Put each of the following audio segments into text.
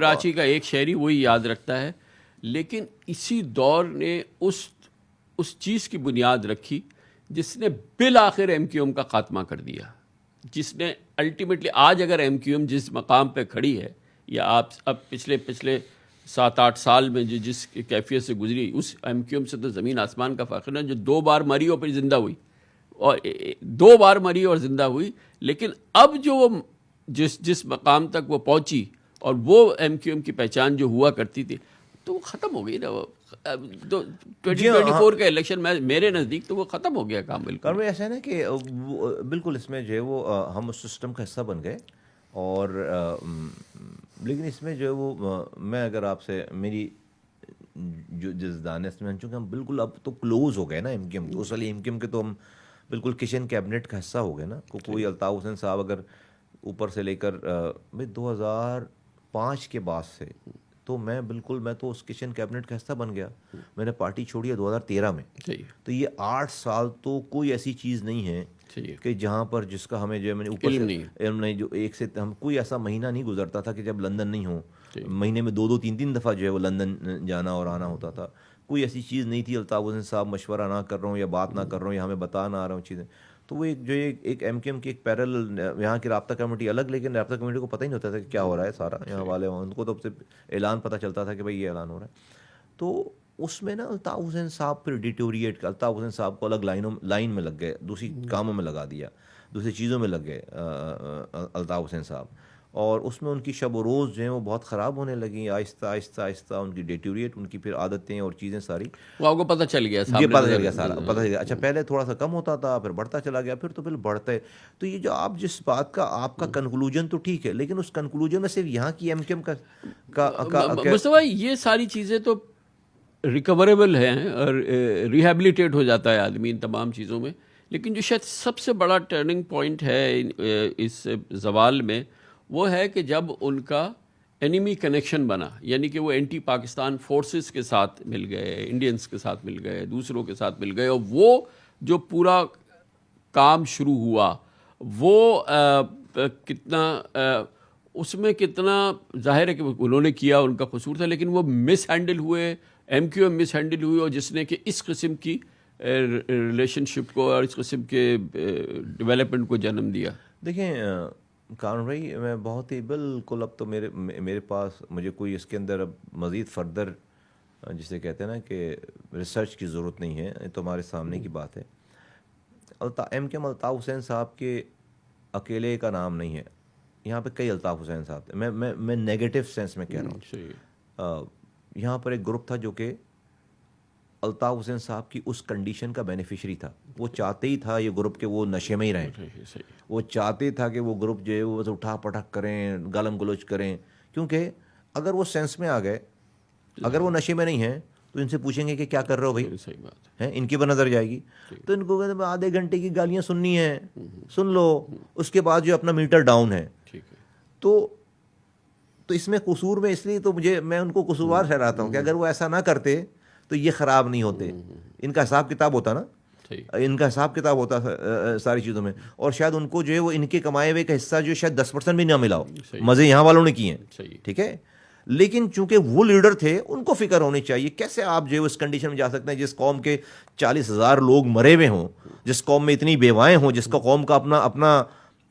کراچی کا ایک شہری وہی یاد رکھتا ہے، لیکن اسی دور نے اس چیز کی بنیاد رکھی جس نے بالآخر ایم کیو ایم کا خاتمہ کر دیا، جس نے الٹیمیٹلی آج اگر ایم کیو ایم جس مقام پہ کھڑی ہے، یا آپ اب پچھلے 7-8 سال میں جس کیفیت سے گزری، اس ایم کیو ایم سے تو زمین آسمان کا فرق ہے، جو 2 بار مری اور پھر زندہ ہوئی، اور 2 بار مری اور زندہ ہوئی، لیکن اب جو وہ جس مقام تک وہ پہنچی اور وہ ایم کیو ایم کی پہچان جو ہوا کرتی تھی، تو وہ ختم ہو گئی نا. وہ 2024 کا الیکشن میرے نزدیک تو وہ ختم ہو گیا کام بالکل. اور ایسا ہے نا کہ بالکل اس میں جو ہے وہ ہم اس سسٹم کا حصہ بن گئے، اور لیکن اس میں جو ہے وہ میں اگر آپ سے میری جو جس دانش میں چونکہ ہم بالکل اب تو کلوز ہو گئے نا ایم کیو ایم، اس والی ایم کیو ایم کے تو ہم بالکل کچن کیبنٹ کا حصہ ہو گئے نا. کوئی الطاف حسین صاحب اگر اوپر سے لے کر 2005 کے بعد سے تو میں تو اس کچن کیبنٹ کا حصہ بن گیا. میں نے پارٹی چھوڑی ہے 2013 میں. تو یہ 8 سال تو کوئی ایسی چیز نہیں ہے کہ جہاں پر جس کا ہمیں جو ہے میں نے اوپر سے علم نہیں، جو ایک سے ہم کوئی ایسا مہینہ نہیں گزرتا تھا کہ جب لندن نہیں ہو. مہینے میں 2-2 3-3 دفعہ جو ہے وہ لندن جانا اور آنا ہوتا تھا. کوئی ایسی چیز نہیں تھی الطاف حسین صاحب مشورہ نہ کر رہا ہوں یا بات نہ کر رہا ہوں یا ہمیں بتا نہ آ رہا ہوں چیزیں. تو وہ ایک ایم کیو ایم کی ایک پیرل یہاں کی رابطہ کمیٹی الگ، لیکن رابطہ کمیٹی کو پتہ ہی نہیں ہوتا تھا کہ کیا ہو رہا ہے سارا. یہاں والے ان کو تو صرف اعلان پتہ چلتا تھا کہ بھائی یہ اعلان ہو رہا ہے. تو اس میں نا الطاف حسین صاحب پھر ڈیٹوریٹ کا، الطاف حسین صاحب کو الگ لائن میں لگ گئے، دوسری کاموں میں لگا دیا، دوسری چیزوں میں لگ گئے الطاف حسین صاحب. اور اس میں ان کی شب و روز جو ہیں وہ بہت خراب ہونے لگیں، آہستہ آہستہ ان کی ڈیٹوریٹ، ان کی پھر عادتیں اور چیزیں ساری وہ آپ کو پتہ چل گیا، یہ پتہ چل گیا سارا پتہ چل گیا. اچھا پہلے تھوڑا سا کم ہوتا تھا، پھر بڑھتا چلا گیا، پھر بڑھتا ہے. تو یہ جو آپ جس بات کا آپ کا کنکلوژن تو ٹھیک ہے، لیکن اس کنکلوژن میں صرف یہاں کی ایم کیو ایم کا مصطفیٰ یہ ساری چیزیں تو ریکوریبل ہیں اور ریہیبلیٹیٹ ہو جاتا ہے آدمی ان تمام چیزوں میں. لیکن جو شاید سب سے بڑا ٹرننگ پوائنٹ ہے اس زوال میں، وہ ہے کہ جب ان کا اینیمی کنیکشن بنا، یعنی کہ وہ اینٹی پاکستان فورسز کے ساتھ مل گئے، انڈینز کے ساتھ مل گئے، دوسروں کے ساتھ مل گئے، اور وہ جو پورا کام شروع ہوا وہ کتنا اس میں کتنا ظاہر ہے کہ انہوں نے کیا، ان کا قصور تھا، لیکن وہ مس ہینڈل ہوئے، ایم کیو ایم مس ہینڈل ہوئی، اور جس نے کہ اس قسم کی ریلیشن شپ کو اور اس قسم کے ڈیولپمنٹ کو جنم دیا. دیکھیں قانون بھائی، میں بہت ہی بالکل اب تو میرے پاس مجھے کوئی اس کے اندر اب مزید فردر جسے کہتے ہیں نا کہ ریسرچ کی ضرورت نہیں ہے، یہ تو ہمارے سامنے کی بات ہے. M Q M Altaf Hussain صاحب کے اکیلے کا نام نہیں ہے، یہاں پہ کئی الطاف حسین صاحب تھے. میں نیگیٹو سینس میں کہہ رہا ہوں. یہاں پر ایک گروپ تھا جو کہ الطاف حسین صاحب کی اس کنڈیشن کا بینیفیشری تھا. وہ چاہتے ہی تھا یہ گروپ کہ وہ نشے میں ہی رہیں، وہ چاہتے تھا کہ وہ گروپ جو ہے وہ اٹھا پٹک کریں، گالم گلوچ کریں. کیونکہ اگر وہ سینس میں آ گئے، اگر وہ نشے میں نہیں ہیں تو ان سے پوچھیں گے کہ کیا کر رہے ہو بھائی، صحیح بات ہے، ان کی پر نظر جائے گی. تو ان کو کہتے ہیں آدھے گھنٹے کی گالیاں سننی ہیں، سن لو، اس کے بعد جو اپنا میٹر ڈاؤن ہے. تو اس میں قصور میں اس لیے تو میں ان کو قصوروار ٹھہراتا ہوں کہ اگر وہ ایسا نہ کرتے تو یہ خراب نہیں ہوتے. ان کا حساب کتاب ہوتا نا، ان کا حساب کتاب ہوتا ساری چیزوں میں، اور شاید ان کو جو ہے وہ ان کے کمائے ہوئے کا حصہ جو شاید 10% بھی نہ ملا ہو، مزے یہاں والوں نے کیے ہیں، ٹھیک ہے. لیکن چونکہ وہ لیڈر تھے، ان کو فکر ہونی چاہیے کیسے آپ جو ہے اس کنڈیشن میں جا سکتے ہیں جس قوم کے 40,000 لوگ مرے ہوئے ہوں، جس قوم میں اتنی بیوائیں ہوں، جس کا قوم کا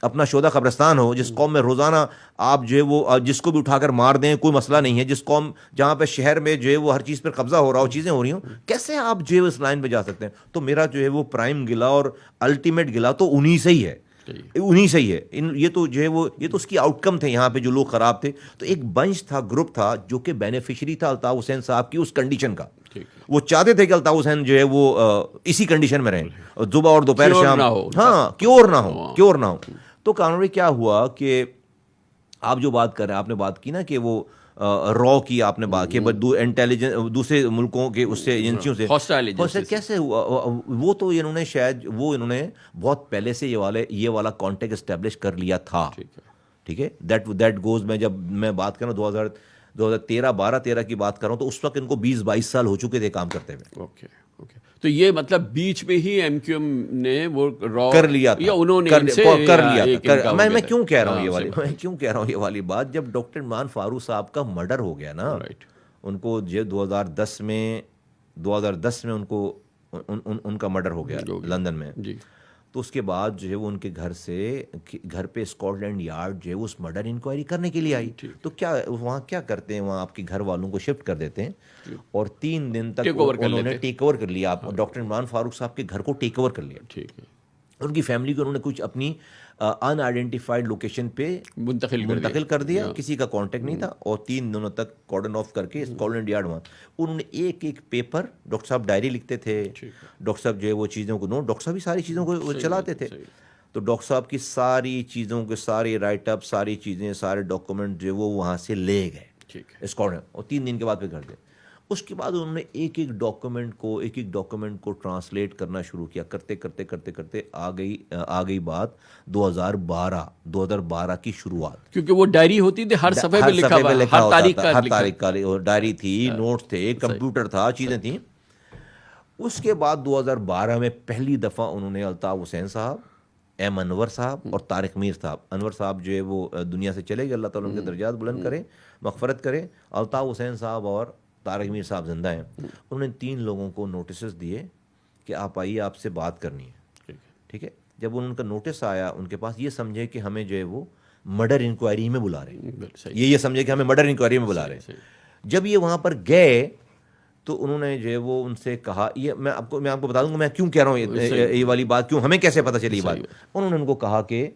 اپنا شودہ قبرستان ہو، جس قوم میں روزانہ آپ جو ہے وہ جس کو بھی اٹھا کر مار دیں کوئی مسئلہ نہیں ہے، جس قوم جہاں پہ شہر میں جو ہے وہ ہر چیز پر قبضہ ہو رہا ہو، چیزیں ہو رہی ہوں، کیسے آپ جو ہے اس لائن پہ جا سکتے ہیں. تو میرا جو ہے وہ پرائم گلا اور الٹیمیٹ گلا تو انہی سے ہی ہے، انہی سے ہی ہے. یہ تو جو ہے وہ یہ تو اس کی آؤٹ کم تھے یہاں پہ جو لوگ خراب تھے. تو ایک بنچ تھا، گروپ تھا جو کہ بینیفیشری تھا الطاف حسین صاحب کی اس کنڈیشن کا. وہ چاہتے تھے کہ الطاف حسین جو ہے وہ اسی کنڈیشن میں رہیں، صبح اور دوپہر شام، ہاں کیور نہ ہو. تو قانونی کیا ہوا کہ آپ جو بات کر رہے ہیں، آپ نے بات کی نا کہ وہ را کی آپ نے بات کی انٹیلیجنس دوسرے ملکوں کے اس سے ایجنسیوں سے کیسے ہوا. وہ تو انہوں نے بہت پہلے سے یہ والا کانٹیکٹ اسٹیبلش کر لیا تھا، ٹھیک ہے. دیٹ گوز میں بات کر رہا ہوں 2013 کی بات کر رہا ہوں، تو اس وقت ان کو 20-22 سال ہو چکے تھے کام کرتے ہوئے. تو یہ مطلب بیچ میں ہی ایم کیو ایم نے وہ را کر لیا تھا یا انہوں نے ان سے کر لیا ایک تھا. ان کا ہو میں گیا تھا. کیوں کہہ رہا ہوں یہ والی بات جب ڈاکٹر عمران فاروق صاحب کا مرڈر ہو گیا نا, ان کو 2010 میں ان کو ان کا مرڈر ہو گیا لندن میں, تو اس کے بعد جو ہے وہ ان کے گھر پہ اسکاٹ لینڈ یارڈ جو ہے اس مرڈر انکوائری کرنے کے لیے آئی. تو کیا وہاں کیا کرتے ہیں, وہاں آپ کے گھر والوں کو شفٹ کر دیتے ہیں اور 3 دن تک انہوں نے ٹیک اوور کر لیا. ڈاکٹر عمران فاروق صاحب کے گھر کو ٹیک اوور کر لیا. ان کی فیملی کو انہوں نے کچھ اپنی ان آئیڈینٹیفائڈ لوکیشن پہ منتقل کر دیا, کسی کا کانٹیکٹ نہیں تھا, اور 3 دنوں تک کارڈن آف کر کے اسکاٹ لینڈ یارڈ وہاں انہوں نے ایک پیپر, ڈاکٹر صاحب ڈائری لکھتے تھے, ڈاکٹر صاحب جو ہے وہ چیزوں کو ڈاکٹر صاحب ہی ساری چیزوں کو چلاتے تھے. تو ڈاکٹر صاحب کی ساری چیزوں کے سارے رائٹ اپ, ساری چیزیں, سارے ڈاکومنٹ جو ہے وہ وہاں سے لے گئے اسکاٹ لینڈ, اور 3 دن کے بعد پھر کر دیں. اس کے بعد انہوں نے ایک ڈاکومنٹ کو ٹرانسلیٹ کرنا شروع کیا. کرتے آ گئی بات 2012 کی شروعات, کیونکہ وہ ڈائری ہوتی تھی, ہر صفحے پہ لکھا ہوا, ہر تاریخ کا ڈائری تھی, نوٹس تھے, کمپیوٹر تھا, چیزیں تھیں. اس کے بعد 2012 میں پہلی دفعہ انہوں نے الطاف حسین صاحب, ایم انور صاحب اور طارق میر صاحب, انور صاحب جو ہے وہ دنیا سے چلے گئے, اللہ تعالیٰ ان کے درجات بلند کرے, مغفرت کرے, الطاف حسین صاحب اور طارق میر صاحب زندہ ہیں. انہوں نے 3 لوگوں کو نوٹسز دیے کہ آپ آئیے, آپ سے بات کرنی ہے. ٹھیک ہے, جب ان کا نوٹس آیا ان کے پاس, یہ سمجھے کہ ہمیں جو ہے وہ مرڈر انکوائری میں بلا رہے ہیں, یہ سمجھے کہ ہمیں مرڈر انکوائری میں بلا رہے ہیں. جب یہ وہاں پر گئے تو انہوں نے جو ہے وہ ان سے کہا, یہ میں آپ کو بتا دوں گا میں کیوں کہہ رہا ہوں یہ والی بات, کیوں ہمیں کیسے پتہ چلی یہ بات. انہوں نے ان کو کہا کہ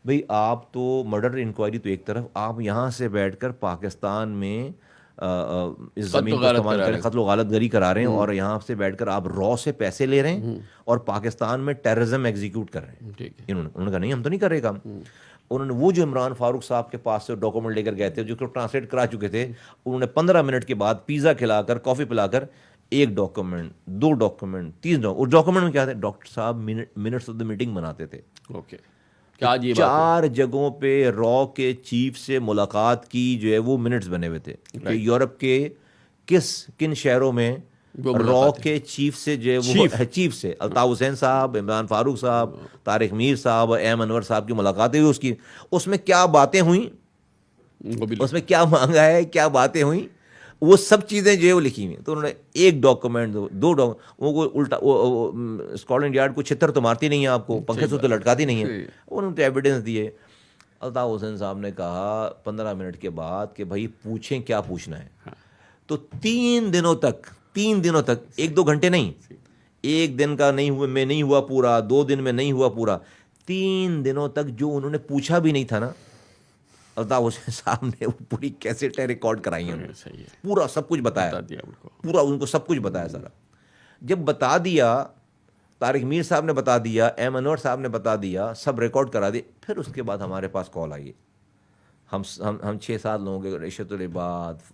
بھئی آپ تو مرڈر انکوائری تو ایک طرف, آپ یہاں سے بیٹھ کر پاکستان میں اس زمین کو استعمال کریں, قتل و غارت گری کرا رہے ہیں, اور یہاں سے بیٹھ کر آپ را سے پیسے لے رہے ہیں اور پاکستان میں ٹیررزم ایگزیکیوٹ کر رہے ہیں. انہوں نے کہا نہیں, ہم تو نہیں کر رہے کام. انہوں نے وہ جو عمران فاروق صاحب کے پاس سے ڈاکومنٹ لے کر گئے تھے, جو کہ ٹرانسلیٹ کرا چکے تھے, انہوں نے 15 منٹ کے بعد پیزا کھلا کر, کافی پلا کر, 1 ڈاکومنٹ, 2 ڈاکومنٹ, 3 ڈاکومنٹ. اس ڈاکومنٹ میں کیا تھا, ڈاکٹر صاحب منٹس آف دا میٹنگ بناتے تھے. 4 جگہوں پہ را کے چیف سے ملاقات کی جو ہے وہ منٹس بنے ہوئے تھے, کہ یورپ کے کن شہروں میں را کے چیف سے جو ہے وہ چیف سے الطاف حسین صاحب, عمران فاروق صاحب, طارق میر صاحب اور ایم انور صاحب کی ملاقاتیں ہوئی. اس میں کیا باتیں ہوئیں, اس میں کیا مانگا ہے, کیا باتیں ہوئیں, وہ سب چیزیں جو ہے وہ لکھی ہوئی. تو انہوں نے 1 ڈاکومنٹ, 2 ڈاکومنٹ, وہ الٹا اسکاٹ لینڈ یارڈ کو چھتر تو مارتی نہیں ہے آپ کو, پنکھے سے تو لٹکاتی نہیں ہے. انہوں نے ایویڈنس دیے. الطاف حسین صاحب نے کہا 15 منٹ کے بعد کہ بھائی پوچھیں کیا پوچھنا ہے. تو 3 دنوں تک 1-2 گھنٹے نہیں, 1 دن کا نہیں ہوا پورا, 2 دن میں نہیں ہوا پورا, 3 دنوں تک جو انہوں نے پوچھا بھی نہیں تھا نا, الطاف حسین صاحب نے وہ پوری کیسٹیں ریکارڈ کرائی ہیں, پورا سب کچھ بتایا, پورا ان کو سب کچھ بتایا سارا. جب بتا دیا, طارق میر صاحب نے بتا دیا, ایم انور صاحب نے بتا دیا, سب ریکارڈ کرا دی. پھر اس کے بعد ہمارے پاس کال آئی, ہم 6-7 لوگوں کے, رشت العباد,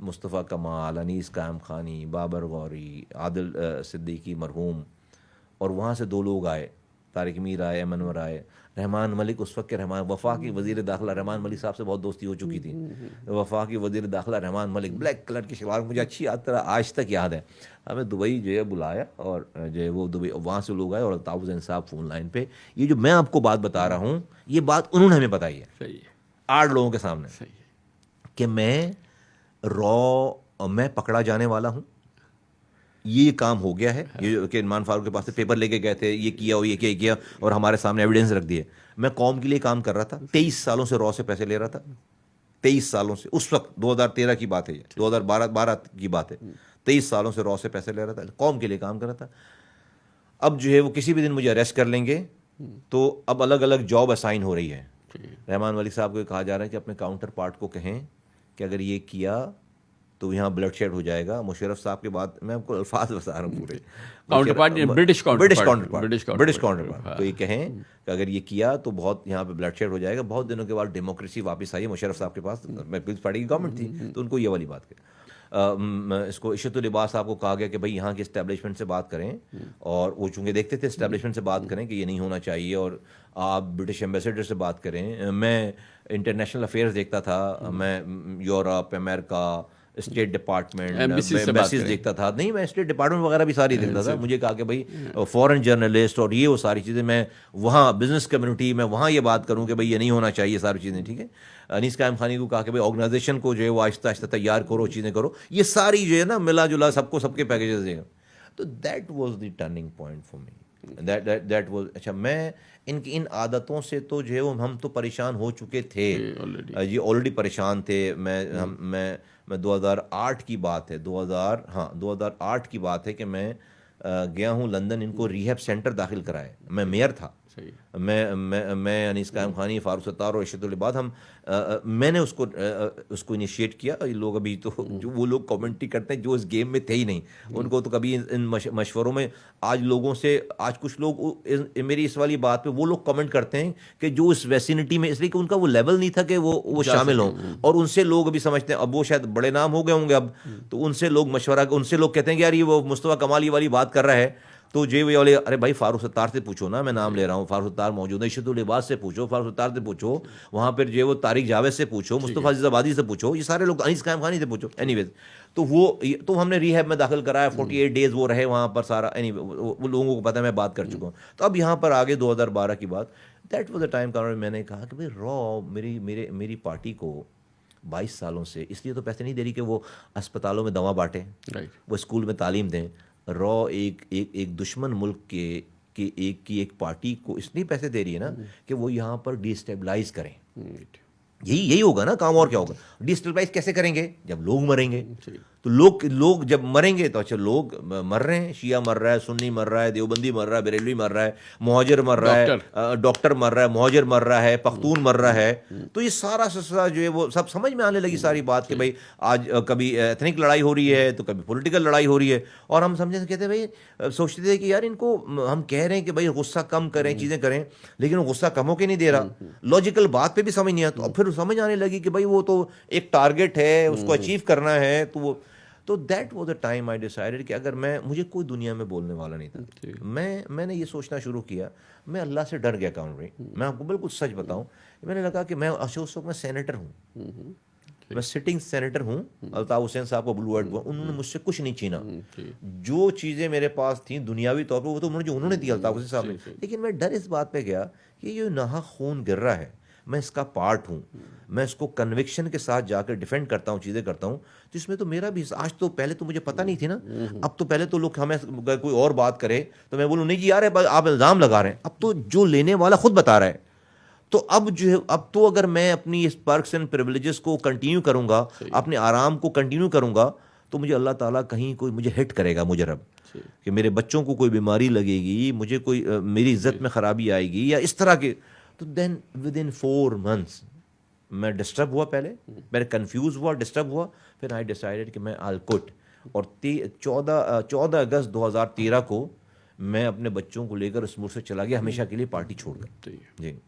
مصطفیٰ کمال, انیس قائم خانی, بابر غوری, عادل صدیقی مرحوم, اور وہاں سے 2 لوگ آئے, طارق میر آئے, ایم انور آئے, رحمان ملک, اس وقت کے وفاقی وزیر داخلہ رحمان ملک صاحب سے بہت دوستی ہو چکی تھی. وفاقی وزیر داخلہ رحمان ملک, بلیک کلر کی شلوار, مجھے اچھی آج تک یاد ہے. ہمیں دبئی جو ہے بلایا, اور جو ہے وہ دبئی, وہاں سے لوگ آئے, اور الطاف حسین صاحب فون لائن پہ. یہ جو میں آپ کو بات بتا رہا ہوں, یہ بات انہوں نے ہمیں بتائی ہے 8 لوگوں کے سامنے, کہ میں پکڑا جانے والا ہوں, یہ کام ہو گیا ہے, یہ کہ عمران فاروق کے پاس سے پیپر لے کے گئے تھے, یہ کیا اور یہ کیا, اور ہمارے سامنے ایویڈنس رکھ دیے. میں قوم کے لیے کام کر رہا تھا, 23 سالوں سے را سے پیسے لے رہا تھا, 23 سالوں سے. اس وقت 2013 کی بات ہے, 2012 کی بات ہے, 23 سالوں سے را سے پیسے لے رہا تھا, قوم کے لیے کام کر رہا تھا. اب جو ہے وہ کسی بھی دن مجھے اریسٹ کر لیں گے, تو اب الگ الگ جاب اسائن ہو رہی ہے. رحمان ملک صاحب کو کہا جا رہا ہے کہ اپنے کاؤنٹر پارٹ کو کہیں کہ اگر یہ کیا تو یہاں بلڈ شیڈ ہو جائے گا. مشرف صاحب کے بعد میں آپ کو الفاظ بتا رہا ہوں پورے, برٹش کاؤنٹر پارٹ, تو یہ کہیں کہ اگر یہ کیا تو بہت یہاں پہ بلڈ شیڈ ہو جائے گا. بہت دنوں کے بعد ڈیموکریسی واپس آئی ہے مشرف صاحب کے پاس, پیپلز پارٹی کی گورنمنٹ تھی, تو ان کو یہ والی بات کہ اس کو عشرت العباد صاحب کو کہا گیا کہ بھائی یہاں کے اسٹیبلشمنٹ سے بات کریں, اور وہ چونکہ دیکھتے تھے اسٹیبلشمنٹ سے بات کریں کہ یہ نہیں ہونا چاہیے, اور آپ برٹش ایمبیسیڈر سے بات کریں. میں انٹرنیشنل افیئرز دیکھتا تھا, میں یورپ, امریکہ, اسٹیٹ ڈپارٹمنٹ Embassy سے بات ایمبیسیز کریں. دیکھتا تھا. نہیں, میں اسٹیٹ ڈپارٹمنٹ وغیرہ بھی ساری دیکھتا تھا. مجھے کہا کہ بھائی فورن جرنلسٹ اور یہ وہ ساری چیزیں, میں وہاں بزنس کمیونٹی میں وہاں یہ بات کروں کہ بھائی یہ نہیں ہونا چاہیے ساری چیزیں. ٹھیک ہے, انیس قائم خانی کو کہا کہ بھائی آرگنائزیشن کو جو ہے وہ آہستہ آہستہ تیار کرو, چیزیں کرو, یہ ساری جو ہے نا ملا جلا سب کو سب کے پیکیجز دے گا. تو that was the turning point for me. That was. اچھا, میں ان کی ان عادتوں سے تو جو ہے ہم تو پریشان ہو چکے تھے جی, آلریڈی پریشان تھے. میں 2008 کی بات ہے, 2008 کی بات ہے کہ میں گیا ہوں لندن, ان کو ریہیب سینٹر داخل کرائے. میں میئر تھا. میں انیس قائم خانی, فاروق ستار اور ارشد العباد, میں نے اس کو انیشیٹ کیا. لوگ ابھی تو جو وہ لوگ کامنٹری کرتے ہیں جو اس گیم میں تھے ہی نہیں, ان کو تو کبھی ان مشوروں میں آج لوگوں سے, آج کچھ لوگ میری اس والی بات پہ وہ لوگ کمنٹ کرتے ہیں کہ جو اس ویسینٹی میں, اس لیے کہ ان کا وہ لیول نہیں تھا کہ وہ شامل ہوں, اور ان سے لوگ ابھی سمجھتے ہیں, اب وہ شاید بڑے نام ہو گئے ہوں گے اب, تو ان سے لوگ مشورہ, ان سے لوگ کہتے ہیں کہ یار یہ وہ مصطفیٰ کمالی والی بات کر رہا ہے, تو جی وہ والے, ارے بھائی فاروق ستار سے پوچھو نا, میں نام لے رہا ہوں, فاروق ستار موجود ہے, ارشد العباد سے پوچھو, فاروق ستار سے پوچھو, وہاں پہ جو ہے وہ طارق جاوید سے پوچھو, مصطفیٰ عزیز آبادی سے پوچھو, یہ سارے لوگ, انیس قائم خانی سے پوچھو. اینی ویز, تو ہم نے ریہیب میں داخل کرایا, 48 ڈیز وہ رہے وہاں پر سارا. وہ لوگوں کو پتہ ہے, میں بات کر چکا ہوں. تو اب یہاں پر آگے 2012 کی بات, دیٹ واز اے ٹائم میں نے کہا کہ بھائی رو میری پارٹی کو 22 سالوں سے اس لیے تو پیسے نہیں دے رہی کہ وہ اسپتالوں میں دوا بانٹیں, وہ اسکول میں تعلیم دیں. ایک دشمن ملک کی ایک پارٹی کو اس لیے پیسے دے رہی ہے نا کہ وہ یہاں پر ڈی اسٹیبلائز کریں. یہی ہوگا نا کام, اور کیا ہوگا. ڈی اسٹیبلائز کیسے کریں گے؟ جب لوگ مریں گے. تو لوگ جب مریں گے تو اچھا لوگ مر رہے ہیں, شیعہ مر رہا ہے, سنی مر رہا ہے, دیوبندی مر رہا ہے, بریلوی مر رہا ہے, مہاجر مر رہا ہے, ڈاکٹر مر رہا ہے, مہاجر مر رہا ہے, پختون مر رہا ہے. تو یہ سارا سلسلہ جو ہے وہ سب سمجھ میں آنے لگی ساری بات کہ بھائی آج کبھی ایتھنک لڑائی ہو رہی ہے تو کبھی پولیٹیکل لڑائی ہو رہی ہے. اور ہم سمجھے کہتے ہیں بھائی, سوچتے تھے کہ یار ان کو ہم کہہ رہے ہیں کہ بھائی غصہ کم کریں, چیزیں کریں, لیکن وہ غصہ کم ہو کے نہیں دے رہا. لاجیکل بات پہ بھی سمجھ نہیں آتا. پھر سمجھ آنے لگی کہ بھائی وہ تو ایک ٹارگٹ ہے, اس کو اچیو کرنا ہے. تو that was a time I decided کہ اگر مجھے کوئی دنیا میں بولنے والا نہیں تھا. میں نے یہ سوچنا شروع کیا, میں اللہ سے ڈر گیا کام رہی. میں آپ کو بالکل سچ بتاؤں, میں نے لگا کہ میں اس وقت میں سینیٹر ہوں, میں سٹنگ سینیٹر ہوں. الطاف حسین صاحب کو بلو ایڈ, انہوں نے مجھ سے کچھ نہیں چھینا. جو چیزیں میرے پاس تھیں دنیاوی طور پہ وہ تو انہوں نے دی, الطاف حسین صاحب نے. لیکن میں ڈر اس بات پہ گیا کہ یہ ناحق خون گر رہا ہے, میں اس کا پارٹ ہوں, میں اس کو کنوکشن کے ساتھ جا کر ڈیفینڈ کرتا ہوں, چیزیں کرتا ہوں. تو اس میں تو میرا بھی, آج تو پہلے تو مجھے پتہ نہیں تھی نا. اب تو پہلے تو لوگ ہمیں کوئی اور بات کرے تو میں بولوں نہیں جی یار آپ الزام لگا رہے ہیں. اب تو جو لینے والا خود بتا رہا ہے. تو اب جو ہے, اب تو اگر میں اپنی اس پرکس اینڈ پریویلیجز کو کنٹینیو کروں گا, اپنے آرام کو کنٹینیو کروں گا, تو مجھے اللہ تعالیٰ کہیں کوئی مجھے ہٹ کرے گا مجرب, کہ میرے بچوں کو کوئی بیماری لگے گی, مجھے کوئی میری عزت میں خرابی آئے گی یا اس طرح کے. تو دین ود ان 4 months میں ڈسٹرب ہوا, پہلے کنفیوز ہوا, ڈسٹرب ہوا, پھر آئی ڈیسائیڈڈ کہ میں آل کوٹ. اور 14 اگست 2013 کو میں اپنے بچوں کو لے کر اس ملک سے چلا گیا, ہمیشہ کے لیے پارٹی چھوڑ کر. جی